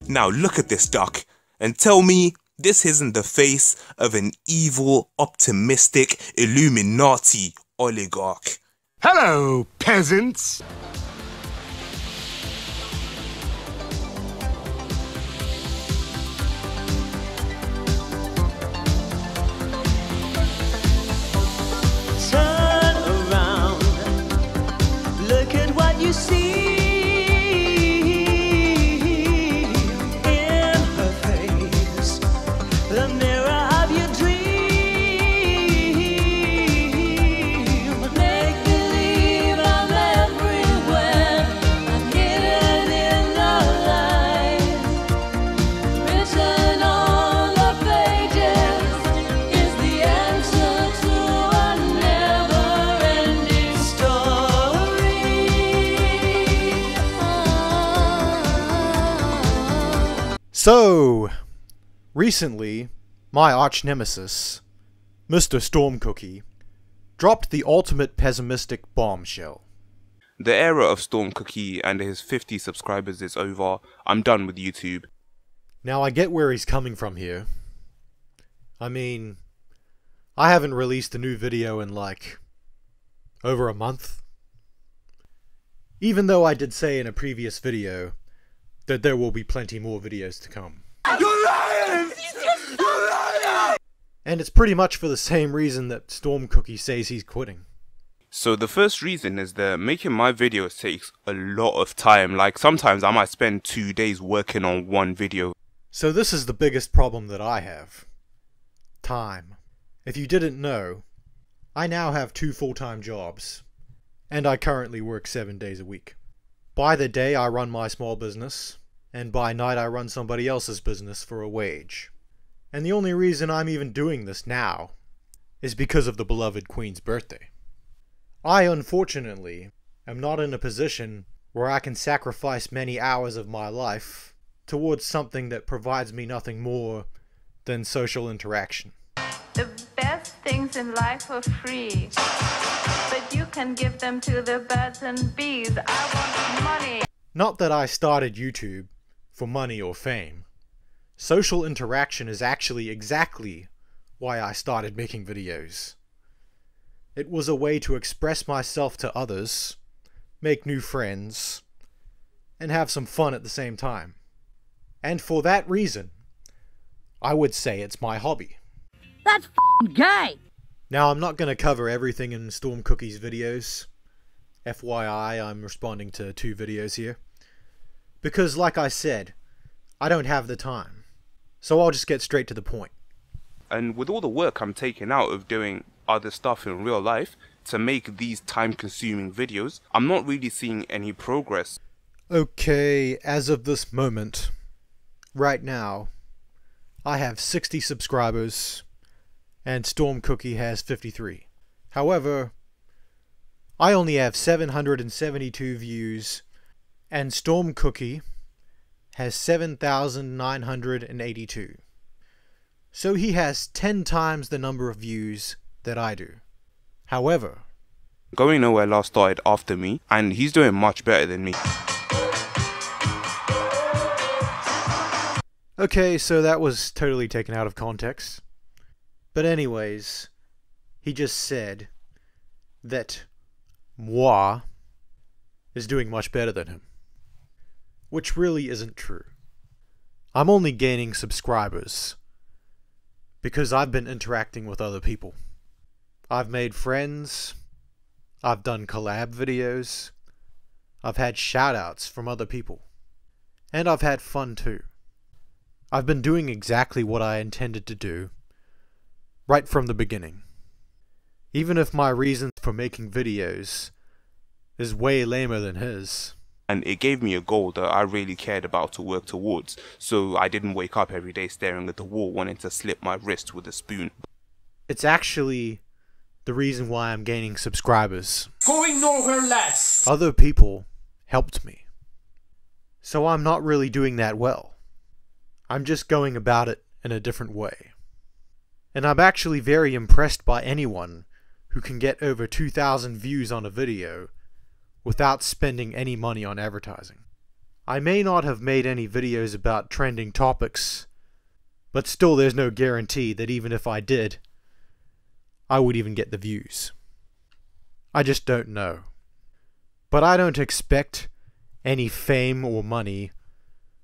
Now look at this duck and tell me this isn't the face of an evil, optimistic Illuminati oligarch. Hello, peasants! Turn around, look at what you see. In her face, the mirror of your dream. Make believe I'm everywhere, I'm hidden in the light. Written on the pages is the answer to a never-ending story. So, recently, my arch-nemesis, Mr. Stormcookie, dropped the ultimate pessimistic bombshell. The era of Stormcookie and his 50 subscribers is over. I'm done with YouTube. Now, I get where he's coming from here. I mean, I haven't released a new video in like, over a month. Even though I did say in a previous video that there will be plenty more videos to come. You're lying! You're lying! And it's pretty much for the same reason that Stormcookie says he's quitting. So the first reason is that making my videos takes a lot of time. Like sometimes I might spend 2 days working on one video. So this is the biggest problem that I have. Time. If you didn't know, I now have 2 full-time jobs, and I currently work 7 days a week. By the day I run my small business, and by night I run somebody else's business for a wage. And the only reason I'm even doing this now is because of the beloved Queen's birthday. I, unfortunately, am not in a position where I can sacrifice many hours of my life towards something that provides me nothing more than social interaction. The best things in life are free, but you can give them to the birds and bees. I want money. Not that I started YouTube for money or fame. Social interaction is actually exactly why I started making videos. It was a way to express myself to others, make new friends, and have some fun at the same time. And for that reason, I would say it's my hobby. That's f***ing gay! Now, I'm not going to cover everything in Stormcookie's videos. FYI, I'm responding to 2 videos here. Because, like I said, I don't have the time. So I'll just get straight to the point. And with all the work I'm taking out of doing other stuff in real life to make these time-consuming videos, I'm not really seeing any progress. Okay, as of this moment, right now, I have 60 subscribers, and Stormcookie has 53. However, I only have 772 views, and Stormcookie has 7,982. So he has 10 times the number of views that I do. However, Going Nowhere last started after me, and he's doing much better than me. okay, so that was totally taken out of context. But anyways, he just said that moi is doing much better than him. Which really isn't true. I'm only gaining subscribers because I've been interacting with other people. I've made friends, I've done collab videos, I've had shoutouts from other people, and I've had fun too. I've been doing exactly what I intended to do, right from the beginning. Even if my reason for making videos is way lamer than his. And it gave me a goal that I really cared about to work towards, so I didn't wake up every day staring at the wall wanting to slip my wrist with a spoon. It's actually the reason why I'm gaining subscribers. Going nowhere less! Other people helped me. So I'm not really doing that well. I'm just going about it in a different way. And I'm actually very impressed by anyone who can get over 2,000 views on a video without spending any money on advertising. I may not have made any videos about trending topics, but still there's no guarantee that even if I did, I would even get the views. I just don't know. But I don't expect any fame or money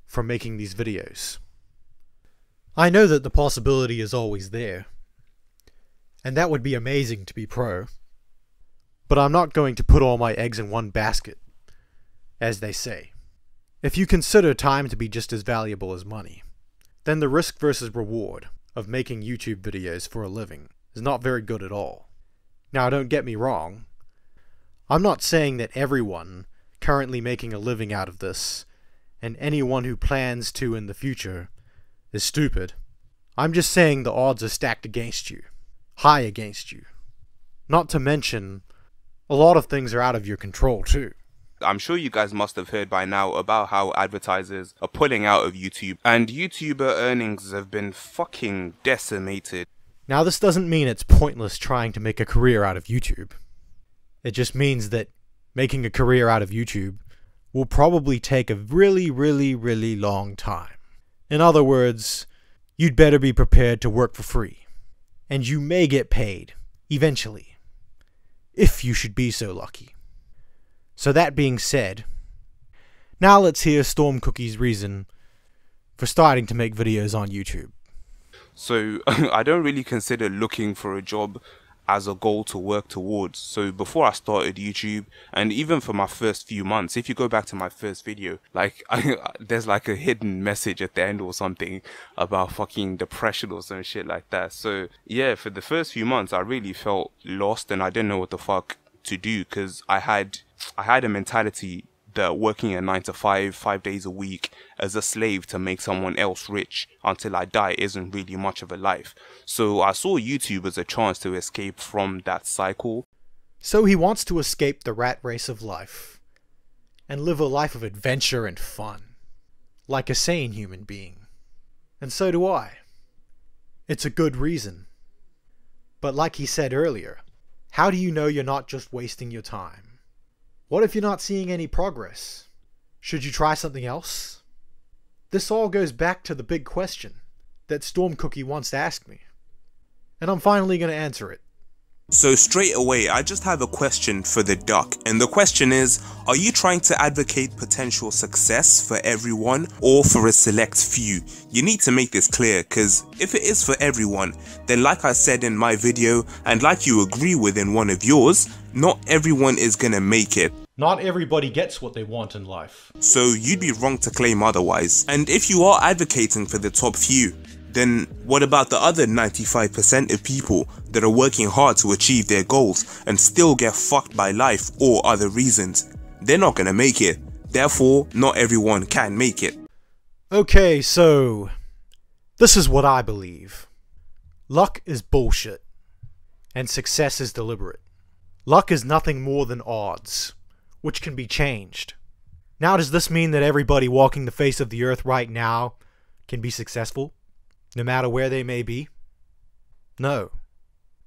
from making these videos. I know that the possibility is always there, and that would be amazing to be pro, but I'm not going to put all my eggs in one basket, as they say. If you consider time to be just as valuable as money, then the risk versus reward of making YouTube videos for a living is not very good at all. Now, don't get me wrong. I'm not saying that everyone currently making a living out of this, and anyone who plans to in the future, is stupid. I'm just saying the odds are stacked against you. High against you. Not to mention, a lot of things are out of your control too. I'm sure you guys must have heard by now about how advertisers are pulling out of YouTube, and YouTuber earnings have been fucking decimated. Now, this doesn't mean it's pointless trying to make a career out of YouTube. It just means that making a career out of YouTube will probably take a really, really, really long time. In other words, you'd better be prepared to work for free. And you may get paid, eventually, if you should be so lucky. So that being said, now let's hear Stormcookie's reason for starting to make videos on YouTube. So I don't really consider looking for a job as a goal to work towards. So before I started YouTube, and even for my first few months, if you go back to my first video, like there's like a hidden message at the end or something about fucking depression or some shit like that. So yeah, for the first few months I really felt lost and I didn't know what the fuck to do, because I had a mentality that working a 9 to 5 days a week as a slave to make someone else rich until I die isn't really much of a life. So I saw YouTube as a chance to escape from that cycle. So he wants to escape the rat race of life and live a life of adventure and fun, like a sane human being. And so do I. It's a good reason. But like he said earlier, how do you know you're not just wasting your time? What if you're not seeing any progress? Should you try something else? This all goes back to the big question that Stormcookie once asked me, and I'm finally going to answer it. So straight away, I just have a question for the duck, and the question is, are you trying to advocate potential success for everyone or for a select few? You need to make this clear, because if it is for everyone, then like I said in my video, and like you agree with in one of yours, not everyone is gonna make it. Not everybody gets what they want in life. So you'd be wrong to claim otherwise. And if you are advocating for the top few, then what about the other 95% of people that are working hard to achieve their goals and still get fucked by life or other reasons? They're not gonna make it. Therefore, not everyone can make it. Okay, so this is what I believe. Luck is bullshit, and success is deliberate. Luck is nothing more than odds, which can be changed. Now, does this mean that everybody walking the face of the earth right now can be successful, no matter where they may be? No.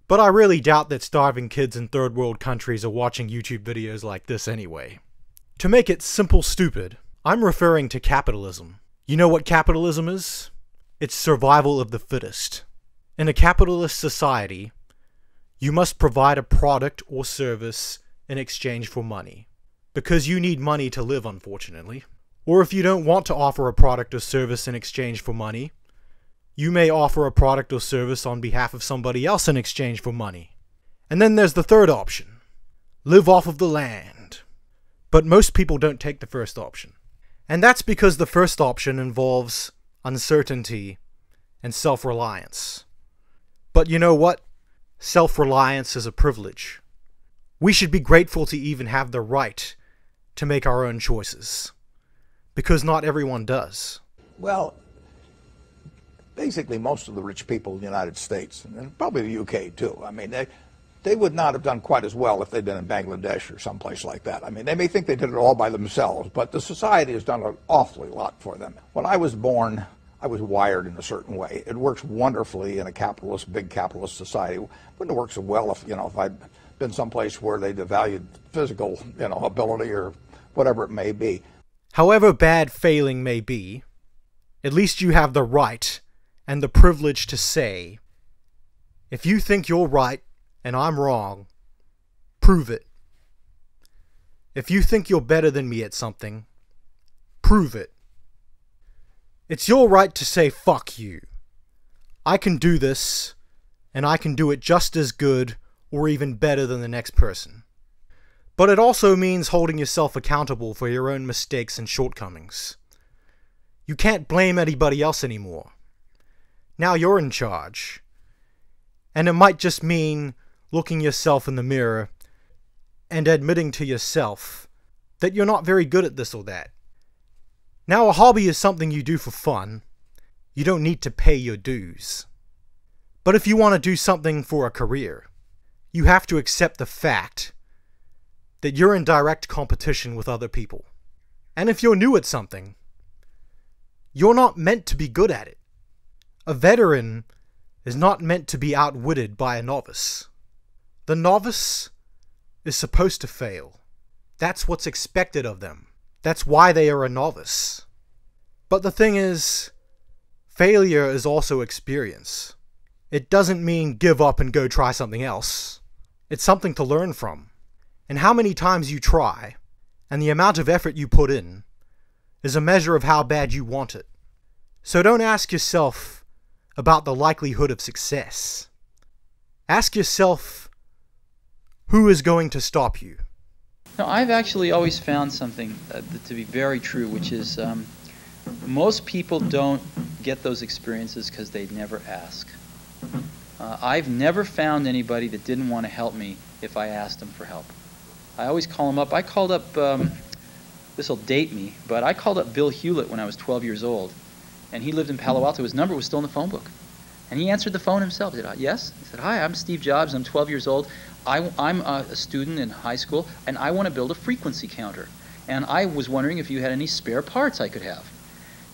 But I really doubt that starving kids in third world countries are watching YouTube videos like this anyway. To make it simple stupid, I'm referring to capitalism. You know what capitalism is? It's survival of the fittest. In a capitalist society, you must provide a product or service in exchange for money. Because you need money to live, unfortunately. Or if you don't want to offer a product or service in exchange for money, you may offer a product or service on behalf of somebody else in exchange for money. And then there's the third option. Live off of the land. But most people don't take the first option. And that's because the first option involves uncertainty and self-reliance. But you know what? Self-reliance is a privilege. We should be grateful to even have the right to make our own choices. Because not everyone does. Well, basically most of the rich people in the United States, and probably the UK too, I mean, they would not have done quite as well if they'd been in Bangladesh or someplace like that. I mean, they may think they did it all by themselves, but the society has done an awfully lot for them. When I was born, I was wired in a certain way. It works wonderfully in a capitalist, big capitalist society. It wouldn't work so well if, if I'd been someplace where they devalued physical, ability or whatever it may be. However bad failing may be, at least you have the right and the privilege to say, if you think you're right and I'm wrong, prove it. If you think you're better than me at something, prove it. It's your right to say fuck you. I can do this, and I can do it just as good or even better than the next person. But it also means holding yourself accountable for your own mistakes and shortcomings. You can't blame anybody else anymore. Now you're in charge. And it might just mean looking yourself in the mirror and admitting to yourself that you're not very good at this or that. Now a hobby is something you do for fun. You don't need to pay your dues. But if you want to do something for a career, you have to accept the fact that you're in direct competition with other people. And if you're new at something, you're not meant to be good at it. A veteran is not meant to be outwitted by a novice. The novice is supposed to fail. That's what's expected of them. That's why they are a novice. But the thing is, failure is also experience. It doesn't mean give up and go try something else. It's something to learn from. And how many times you try, and the amount of effort you put in, is a measure of how bad you want it. So don't ask yourself about the likelihood of success. Ask yourself, who is going to stop you? No, I've actually always found something to be very true, which is most people don't get those experiences because they never ask. I've never found anybody that didn't want to help me if I asked them for help. I always call them up. I called up, this will date me, but I called up Bill Hewlett when I was 12 years old, and he lived in Palo Alto. His number was still in the phone book. And he answered the phone himself. He said, yes? He said, hi, I'm Steve Jobs. I'm 12 years old. I'm a student in high school, and I want to build a frequency counter. And I was wondering if you had any spare parts I could have.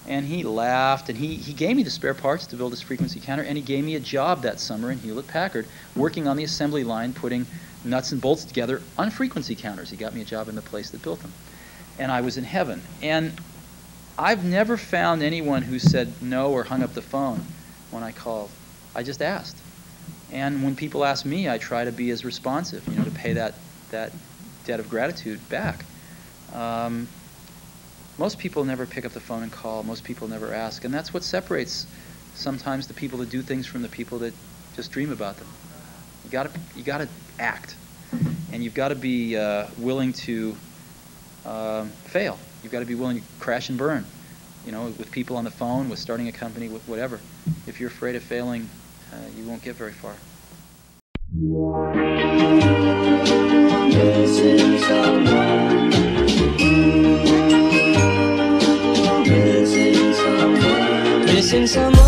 And he laughed, and he gave me the spare parts to build this frequency counter, and he gave me a job that summer in Hewlett-Packard, working on the assembly line, putting nuts and bolts together on frequency counters. He got me a job in the place that built them. And I was in heaven. And I've never found anyone who said no or hung up the phone when I called. I just asked. And when people ask me, I try to be as responsive, to pay that debt of gratitude back. Most people never pick up the phone and call. Most people never ask. And that's what separates sometimes the people that do things from the people that just dream about them. You gotta act. And you've got to be willing to fail. You've got to be willing to crash and burn, with people on the phone, with starting a company, with whatever. If you're afraid of failing, you won't get very far. Missing someone.